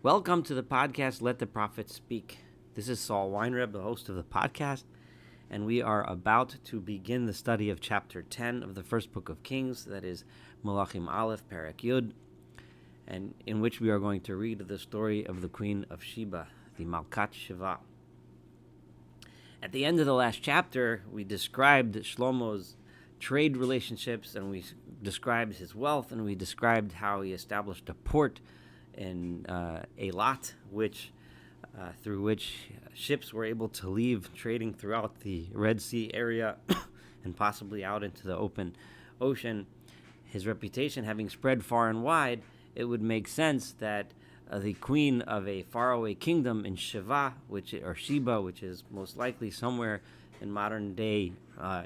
Welcome to the podcast, Let the Prophet Speak. This is Saul Weinreb, the host of the podcast, and we are about to begin the study of chapter 10 of the first book of Kings, that is Malachim Aleph, Perek Yud, and in which we are going to read the story of the Queen of Sheba, the Malkat Sheva. At the end of the last chapter, we described Shlomo's trade relationships, and we described his wealth, and we described how he established a port in Eilat, through which ships were able to leave trading throughout the Red Sea area and possibly out into the open ocean. His reputation having spread far and wide, it would make sense that the queen of a faraway kingdom in Sheba, which is most likely somewhere in modern day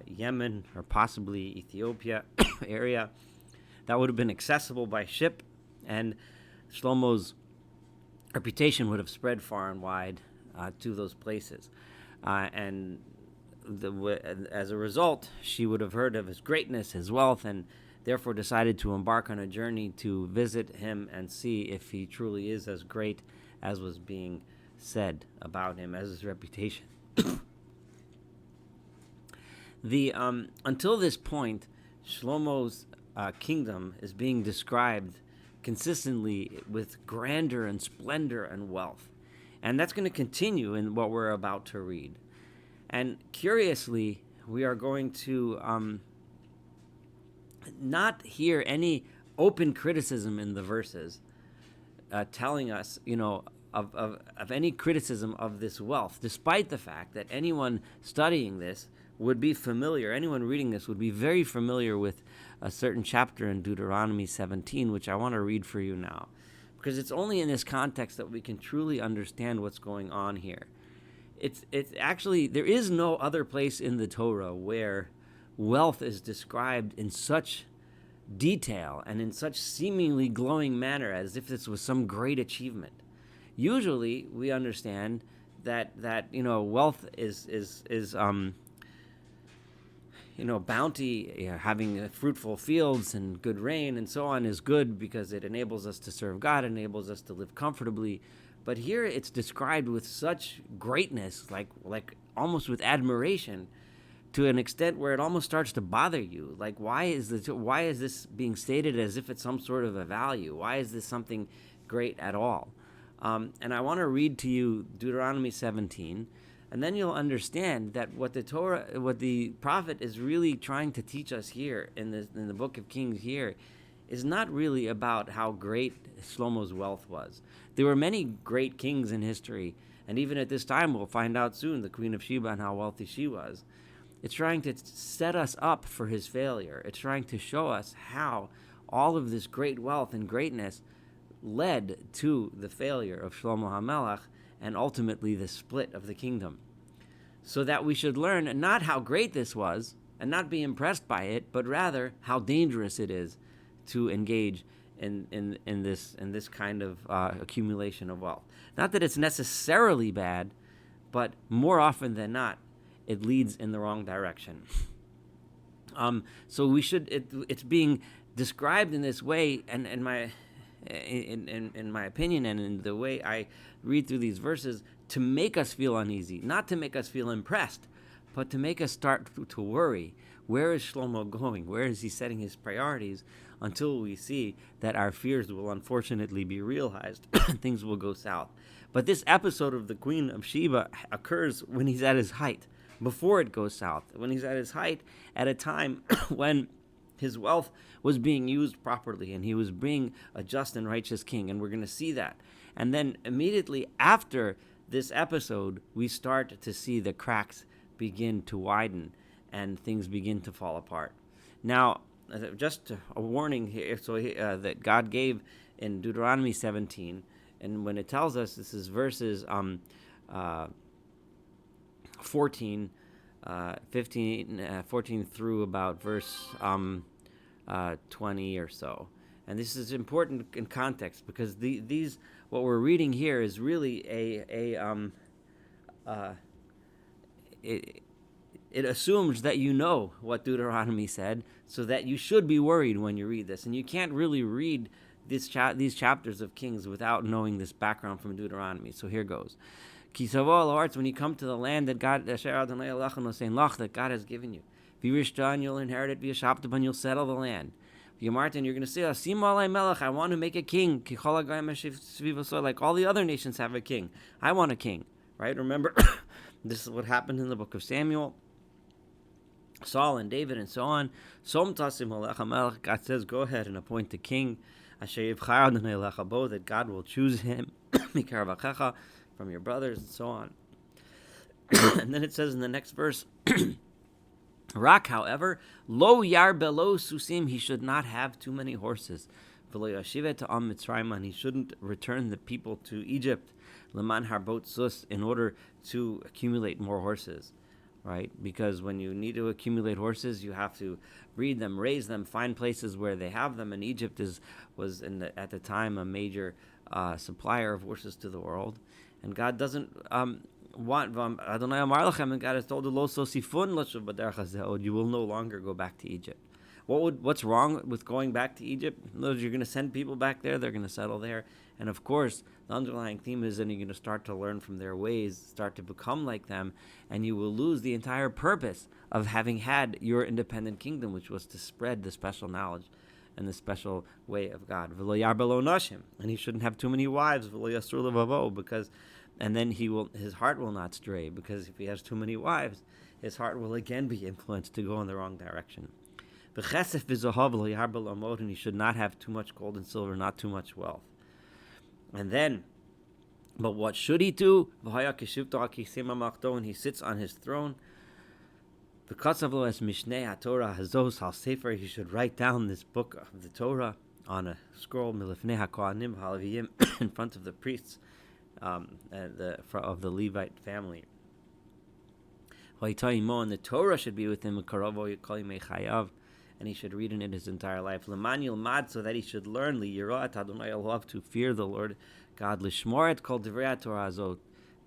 Yemen or possibly Ethiopia area, that would have been accessible by ship, and Shlomo's reputation would have spread far and wide to those places. As a result, she would have heard of his greatness, his wealth, and therefore decided to embark on a journey to visit him and see if he truly is as great as was being said about him, as his reputation. Until this point, Shlomo's kingdom is being described consistently with grandeur and splendor and wealth. And that's going to continue in what we're about to read. And curiously, we are going to not hear any open criticism in the verses telling us, of any criticism of this wealth, despite the fact that anyone studying this would be familiar, anyone reading this would be very familiar with a certain chapter in Deuteronomy 17, which I want to read for you now, because it's only in this context that we can truly understand what's going on here. It's actually, there is no other place in the Torah where wealth is described in such detail and in such seemingly glowing manner as if this was some great achievement. Usually, we understand that wealth is bounty, having fruitful fields and good rain and so on is good because it enables us to serve God, enables us to live comfortably. But here it's described with such greatness, like almost with admiration, to an extent where it almost starts to bother you. Like, why is this being stated as if it's some sort of a value? Why is this something great at all? And I want to read to you Deuteronomy 17. And then you'll understand that what the prophet is really trying to teach us here in the book of Kings here is not really about how great Shlomo's wealth was. There were many great kings in history, and even at this time we'll find out soon the Queen of Sheba and how wealthy she was. It's trying to set us up for his failure. It's trying to show us how all of this great wealth and greatness led to the failure of Shlomo HaMelech and ultimately the split of the kingdom. So that we should learn not how great this was and not be impressed by it, but rather how dangerous it is to engage in this kind of accumulation of wealth. Not that it's necessarily bad, but more often than not, it leads in the wrong direction. So we should. It's being described in this way, and in my opinion, and in the way I read through these verses, to make us feel uneasy, not to make us feel impressed, but to make us start to worry. Where is Shlomo going? Where is he setting his priorities? Until we see that our fears will unfortunately be realized and things will go south. But this episode of the Queen of Sheba occurs when he's at his height, before it goes south, when he's at his height at a time when his wealth was being used properly and he was being a just and righteous king, and we're going to see that. And then immediately after this episode, we start to see the cracks begin to widen and things begin to fall apart. Now, just a warning here, that God gave in Deuteronomy 17, and when it tells us, this is verses 14 through about verse 20 or so. And this is important in context because these what we're reading here is really it assumes that you know what Deuteronomy said, so that you should be worried when you read this. And you can't really read these chapters of Kings without knowing this background from Deuteronomy. So here goes. Kisavo hearts, when you come to the land that God that God has given you. V'yirishtan, you'll inherit it. V'yashabtaban, you'll settle the land. V'yamartin, you're going to say, Asim alay melech, I want to make a king. Like all the other nations have a king. I want a king. Right? Remember, this is what happened in the book of Samuel. Saul and David and so on. God says, go ahead and appoint a king. That God will choose him from your brothers and so on. And then it says in the next verse, Rak, however, lo yar belo susim, he should not have too many horses. And he shouldn't return the people to Egypt, leman harbot sus, in order to accumulate more horses. Right? Because when you need to accumulate horses, you have to breed them, raise them, find places where they have them. And Egypt was at the time a major supplier of horses to the world. And God doesn't want Adonai Amar Lachem, and God has told the Lo Sosifun L'shuv B'derech Hazeh, you will no longer go back to Egypt. What's wrong with going back to Egypt? You're going to send people back there. They're going to settle there. And of course, the underlying theme is then you're going to start to learn from their ways, start to become like them, and you will lose the entire purpose of having had your independent kingdom, which was to spread the special knowledge and the special way of God. And he shouldn't have too many wives, because, and then his heart will not stray, because if he has too many wives, his heart will again be influenced to go in the wrong direction. And he should not have too much gold and silver, not too much wealth. And then, but what should he do? When he sits on his throne, he should write down this book of the Torah on a scroll in front of the priests of the Levite family. And the Torah should be with him, and he should read in it his entire life. So that he should learn to fear the Lord God,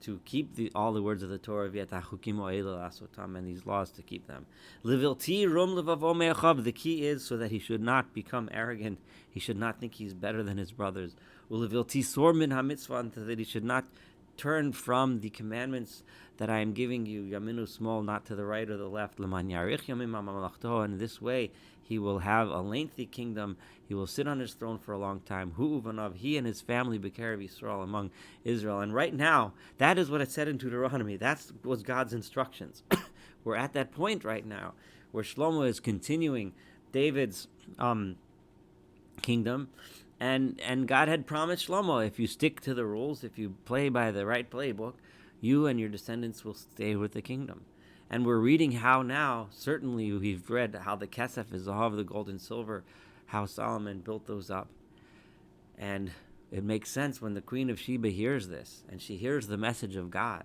to keep all the words of the Torah, and these laws to keep them. The key is so that he should not become arrogant. He should not think he's better than his brothers. That he should not turn from the commandments that I am giving you, yaminu small, not to the right or the left, and this way he will have a lengthy kingdom. He will sit on his throne for a long time. He and his family, B'kerev Yisrael, among Israel. And right now, that is what it said in Deuteronomy. That was God's instructions. We're at that point right now where Shlomo is continuing David's kingdom. And God had promised Shlomo, if you stick to the rules, if you play by the right playbook, you and your descendants will stay with the kingdom. And we're reading how now, certainly we've read how the kesef is zahav, the gold and silver, how Solomon built those up. And it makes sense when the Queen of Sheba hears this, and she hears the message of God.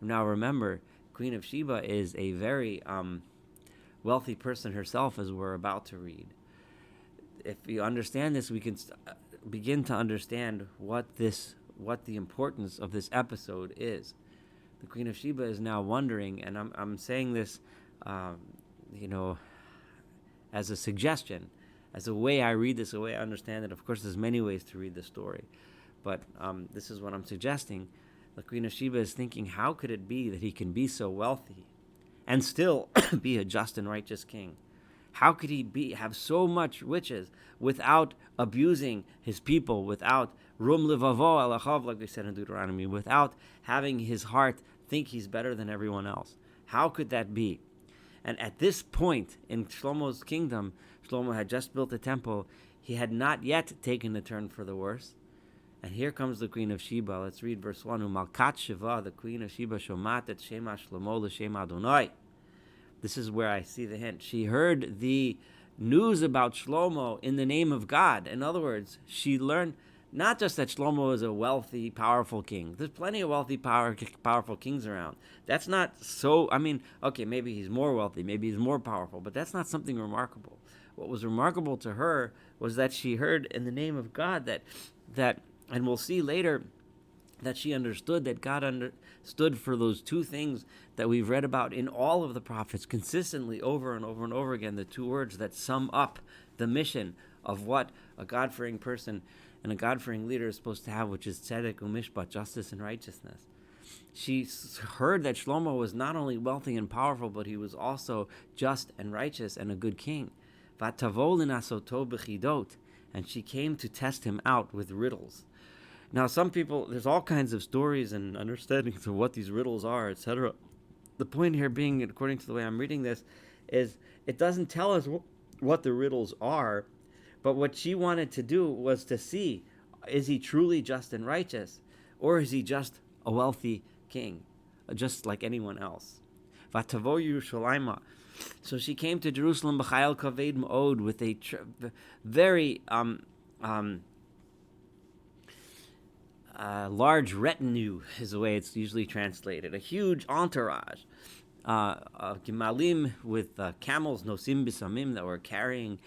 Now remember, Queen of Sheba is a very wealthy person herself, as we're about to read. If you understand this, we can begin to understand what the importance of this episode is. The Queen of Sheba is now wondering, and I'm saying this, as a suggestion, as a way I read this, a way I understand it. Of course, there's many ways to read the story, but this is what I'm suggesting. The Queen of Sheba is thinking, how could it be that he can be so wealthy and still be a just and righteous king? How could he have so much riches without abusing his people, without rum levavo alachav, like we said in Deuteronomy, without having his heart think he's better than everyone else? How could that be? And at this point in Shlomo's kingdom, Shlomo had just built a temple. He had not yet taken a turn for the worse. And here comes the Queen of Sheba. Let's read verse 1. Umalkat Sheva, the Queen of Sheba, shomat et shema Shlomo l'shem Adonai. This is where I see the hint. She heard the news about Shlomo in the name of God. In other words, she learned not just that Shlomo is a wealthy, powerful king. There's plenty of wealthy, powerful kings around. That's not so, okay, maybe he's more wealthy, maybe he's more powerful, but that's not something remarkable. What was remarkable to her was that she heard in the name of God that, and we'll see later, that she understood that God understood for those two things that we've read about in all of the prophets consistently over and over and over again, the two words that sum up the mission of what a God-fearing person and a God-fearing leader is supposed to have, which is tzedek umishpat, justice and righteousness. She heard that Shlomo was not only wealthy and powerful, but he was also just and righteous and a good king. Vatavo linasoto b'chidot, and she came to test him out with riddles. Now, some people, there's all kinds of stories and understandings of what these riddles are, etc. The point here being, according to the way I'm reading this, is it doesn't tell us what the riddles are, but what she wanted to do was to see, is he truly just and righteous, or is he just a wealthy king, just like anyone else? Vatavo Yerushalayma. So she came to Jerusalem b'chayil kaved ma'od, with a very large retinue, is the way it's usually translated, a huge entourage of gimalim, with camels, nosim bisamim, that were carrying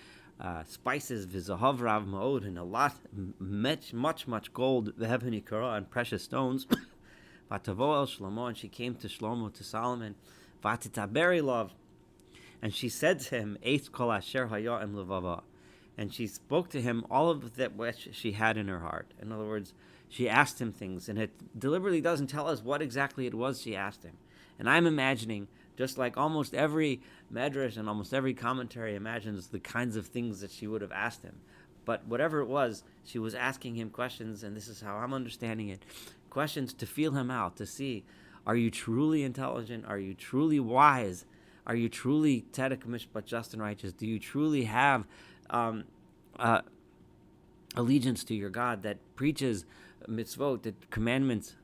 spices, v'zahav rav ma'od, and a lot, much gold, v'heveni kara, and precious stones. Vatavo el Shlomo, and she came to Shlomo, to Solomon, v'atitaberi love, and she said to him, Eis kol asher haya im levava, and she spoke to him all of that which she had in her heart. In other words, she asked him things, and it deliberately doesn't tell us what exactly it was she asked him. And I'm imagining, just like almost every medrash and almost every commentary imagines the kinds of things that she would have asked him. But whatever it was, she was asking him questions, and this is how I'm understanding it. Questions to feel him out, to see, are you truly intelligent? Are you truly wise? Are you truly tzedek mishpat, just and righteous? Do you truly have allegiance to your God that preaches mitzvot, the commandments,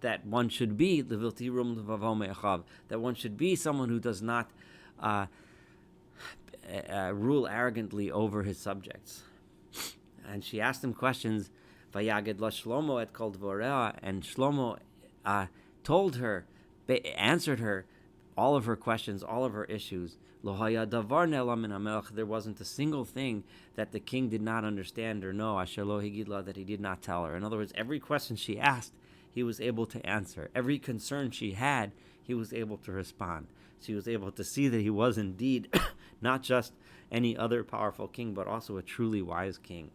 that one should be that one should be someone who does not rule arrogantly over his subjects? And she asked him questions. Vayaged la Shlomo et kol dvorea, and Shlomo told her, answered her all of her questions, all of her issues. Lo haya davar ne'ela min hamelech, there wasn't a single thing that the king did not understand or know, asher lo higid la, that he did not tell her. In other words, every question she asked, he was able to answer. Every concern she had, he was able to respond. She was able to see that he was indeed not just any other powerful king, but also a truly wise king.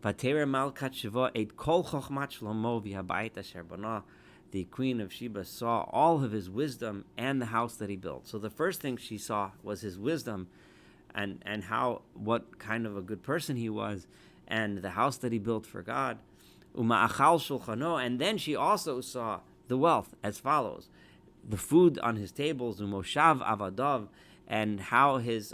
Vaterer Malkat Sheva ate kol chochmat Shlomo v'habayit asher banah. The queen of Sheba saw all of his wisdom and the house that he built. So the first thing she saw was his wisdom, and what kind of a good person he was, and the house that he built for God. Uma'achal shulchano, and then she also saw the wealth as follows: the food on his tables, umoshav avadav, and how his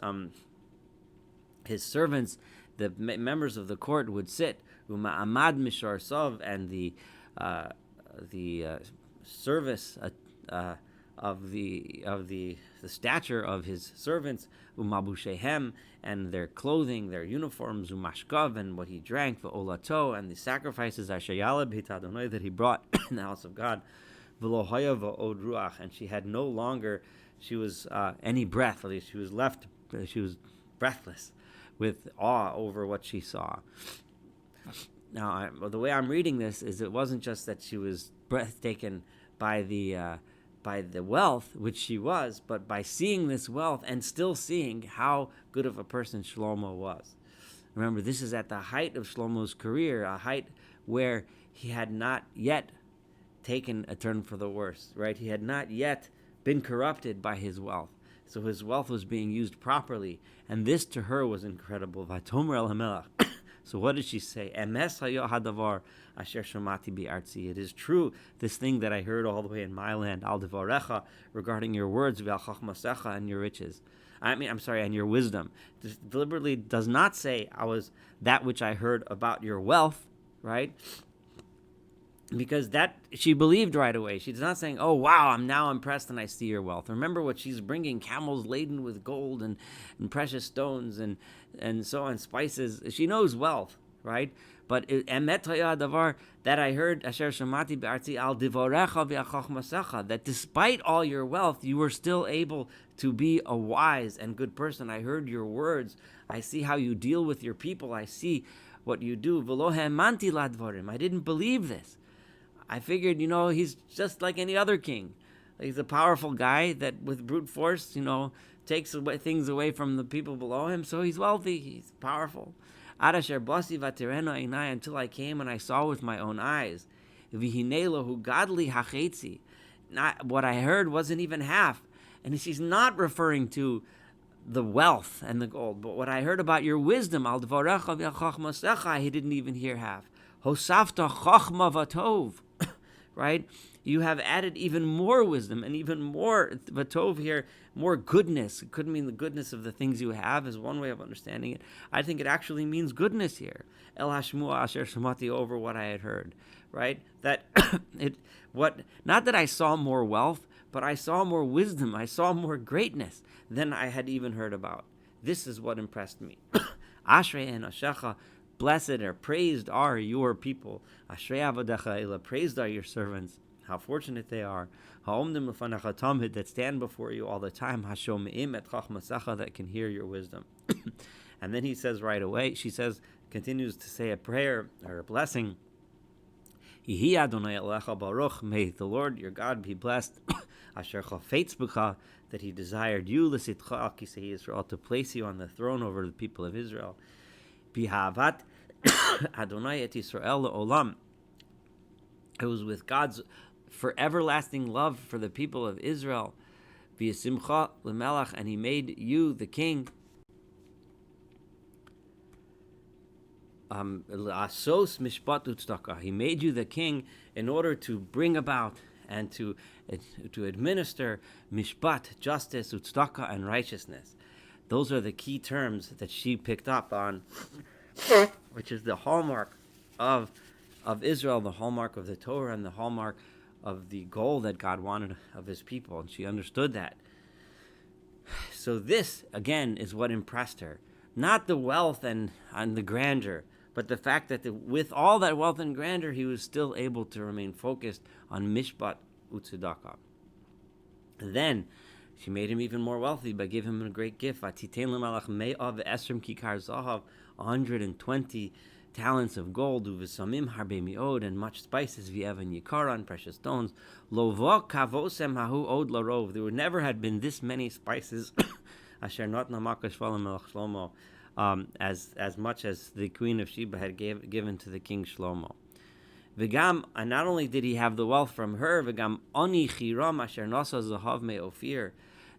servants, the members of the court, would sit. Uma'amad mishar sov, and the service of the stature of his servants, umabushehem, and their clothing, their uniforms, umashkav, and what he drank, v'olato, and the sacrifices ashayala b'hit Adonai, that he brought in the house of God, v'lo haya v'od ruach, and she had no longer, she was any breath, at least she was breathless with awe over what she saw. Now, the way I'm reading this is, it wasn't just that she was breathtaken by the wealth, which she was, but by seeing this wealth and still seeing how good of a person Shlomo was. Remember, this is at the height of Shlomo's career, a height where he had not yet taken a turn for the worse, right? He had not yet been corrupted by his wealth. So his wealth was being used properly, and this to her was incredible. Vatomer el hamelach. So what did she say? Emes hayo hadavar asher shomati bi'artzi. It is true, this thing that I heard all the way in my land, al devarecha, regarding your words, v'al chachmasecha, and your riches. And your wisdom. This deliberately does not say, I was that which I heard about your wealth, right? Because that she believed right away. She's not saying, oh, wow, I'm now impressed and I see your wealth. Remember what she's bringing, camels laden with gold and precious stones and so on, spices. She knows wealth, right? But emet haya davar, that I heard, asher shemati be'artzi al divorecha v'achachmasecha, that despite all your wealth, you were still able to be a wise and good person. I heard your words. I see how you deal with your people. I see what you do. V'lo ha'emanti ladvarim. I didn't believe this. I figured, he's just like any other king. He's a powerful guy that with brute force, takes things away from the people below him. So he's wealthy, he's powerful. Adasher basi vatirena einai, until I came and I saw with my own eyes. Vihinelahu godly hachetzi. Not what I heard wasn't even half. And she's not referring to the wealth and the gold, but what I heard about your wisdom, al dvarecha v'chachmasecha, he didn't even hear half. Hosafta chachma vatov, right? You have added even more wisdom and even more vatov here, more goodness. It could mean the goodness of the things you have is one way of understanding it. I think it actually means goodness here. El hashmua asher shamati, over what I had heard, right? That not that I saw more wealth, but I saw more wisdom. I saw more greatness than I had even heard about. This is what impressed me. Ashrei and Ashecha, blessed or praised are your people. Ashrei avodecha ela, praised are your servants. How fortunate they are. Ha'omdim lefanecha tamid, that stand before you all the time. Hashomeim et chachmasecha, that can hear your wisdom. And then he says right away, continues to say a prayer or a blessing. Yehi Adonai Elecha Baruch, may the Lord your God be blessed. Asher chafetz b'cha, that he desired you, l'sitcha al kisei Yisrael, to place you on the throne over the people of Israel. Bihavat Adonai et Yisrael le'olam. It was with God's for everlasting love for the people of Israel. V'yasimcha l'melach, and he made you the king. Asos mishpat utzedakah. He made you the king in order to bring about and to administer mishpat, justice, utzedakah, and righteousness. Those are the key terms that she picked up on, which is the hallmark of Israel, the hallmark of the Torah, and the hallmark of the goal that God wanted of his people. And she understood that. So this, again, is what impressed her. Not the wealth and the grandeur, but the fact that with all that wealth and grandeur, he was still able to remain focused on mishpat utzedakah. Then she made him even more wealthy by giving him a great gift. 120 talents of gold, uvesamim harbe miod, and much spices, v'evan yikara, and precious stones. Lovo kavosem hahu od larov. There never had been this many spices. Asher not namakash melech Shlomo, as much as the Queen of Sheba had given to the King Shlomo. V'gam, and not only did he have the wealth from her, v'gam oni chiram asher nasa zahav me Ophir,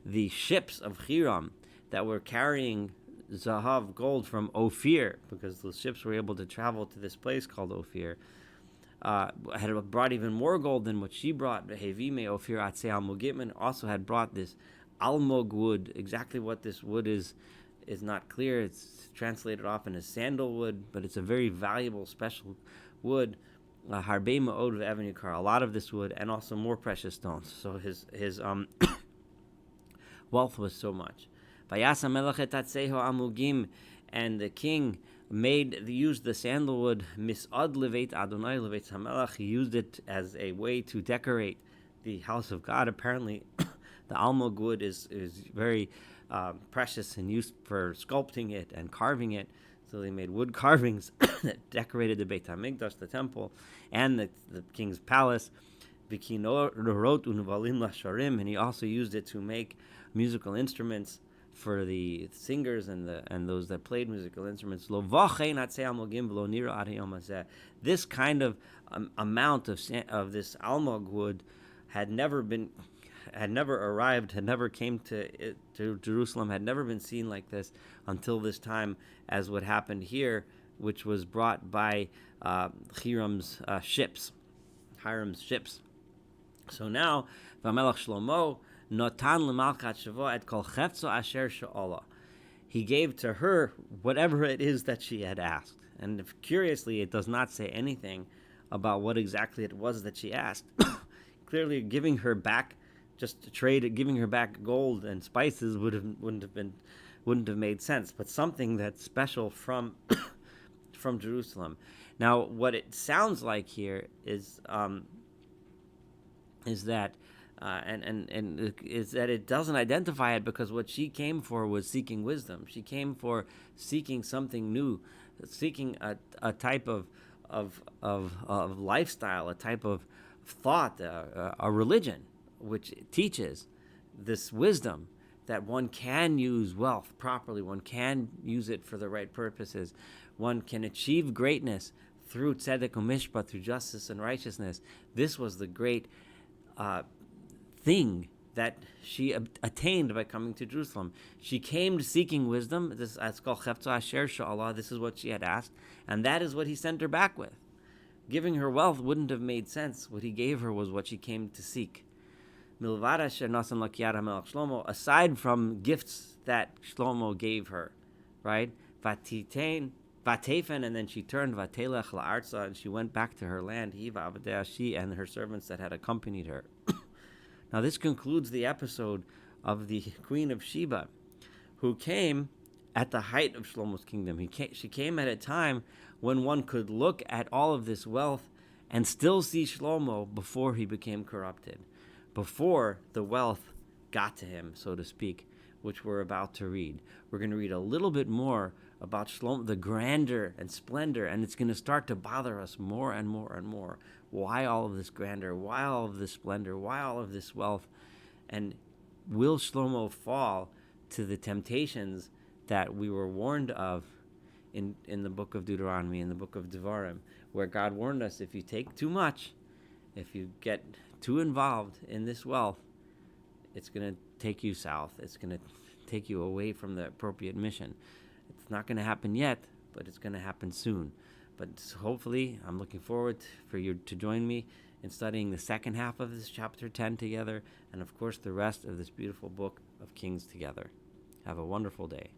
the ships of Hiram that were carrying zahav, gold, from Ophir, because the ships were able to travel to this place called Ophir, had brought even more gold than what she brought. Hevi me Ophir atzei almugitman, also had brought this almog wood. Exactly what this wood is not clear. It's translated often as sandalwood, but it's a very valuable, special wood. Harbe ma'od v'evan yikar, a lot of this wood, and also more precious stones. So his wealth was so much. Vayasa melech et atzeho amugim, and the king used the sandalwood misad leveit Adonai leveit hamelech. He used it as a way to decorate the house of God. Apparently, the almog wood is very precious and used for sculpting it and carving it. So they made wood carvings that decorated the Beit HaMikdash, the temple, and the king's palace. And he also used it to make musical instruments for the singers and those that played musical instruments. This kind of amount of this almog wood had never arrived, had never came to Jerusalem, had never been seen like this until this time, as what happened here, which was brought by Hiram's ships. So now, Vamelech Shlomo notan lemalchat shavo et kol chefzo asher she'ala. He gave to her whatever it is that she had asked. And curiously, it does not say anything about what exactly it was that she asked. Clearly, giving her back gold and spices wouldn't have made sense. But something that's special from Jerusalem. Now, what it sounds like here is that it doesn't identify it, because what she came for was seeking wisdom. She came for seeking something new, seeking a type of lifestyle, a type of thought, a religion which teaches this wisdom that one can use wealth properly. One can use it for the right purposes. One can achieve greatness through tzedek umishpat, through justice and righteousness. This was the great thing that she attained by coming to Jerusalem. She came seeking wisdom. This is called Chefza Asher Sha'ala. This is what she had asked, and that is what he sent her back with. Giving her wealth wouldn't have made sense. What he gave her was what she came to seek. Aside from gifts that Shlomo gave her, right? Vatefen, and then she turned Vatelech la'arza, and she went back to her land. She and her servants that had accompanied her. Now this concludes the episode of the Queen of Sheba, who came at the height of Shlomo's kingdom. She came at a time when one could look at all of this wealth and still see Shlomo before he became corrupted, before the wealth got to him, so to speak, which we're about to read. We're going to read a little bit more about Shlomo, the grandeur and splendor, and it's going to start to bother us more and more and more. Why all of this grandeur? Why all of this splendor? Why all of this wealth? And will Shlomo fall to the temptations that we were warned of in the book of Deuteronomy, in the book of Devarim, where God warned us, if you take too much, if you get too involved in this wealth, it's going to take you south. It's going to take you away from the appropriate mission. It's not going to happen yet, but it's going to happen soon. But hopefully, I'm looking forward for you to join me in studying the second half of this chapter 10 together, and of course the rest of this beautiful book of Kings together. Have a wonderful day.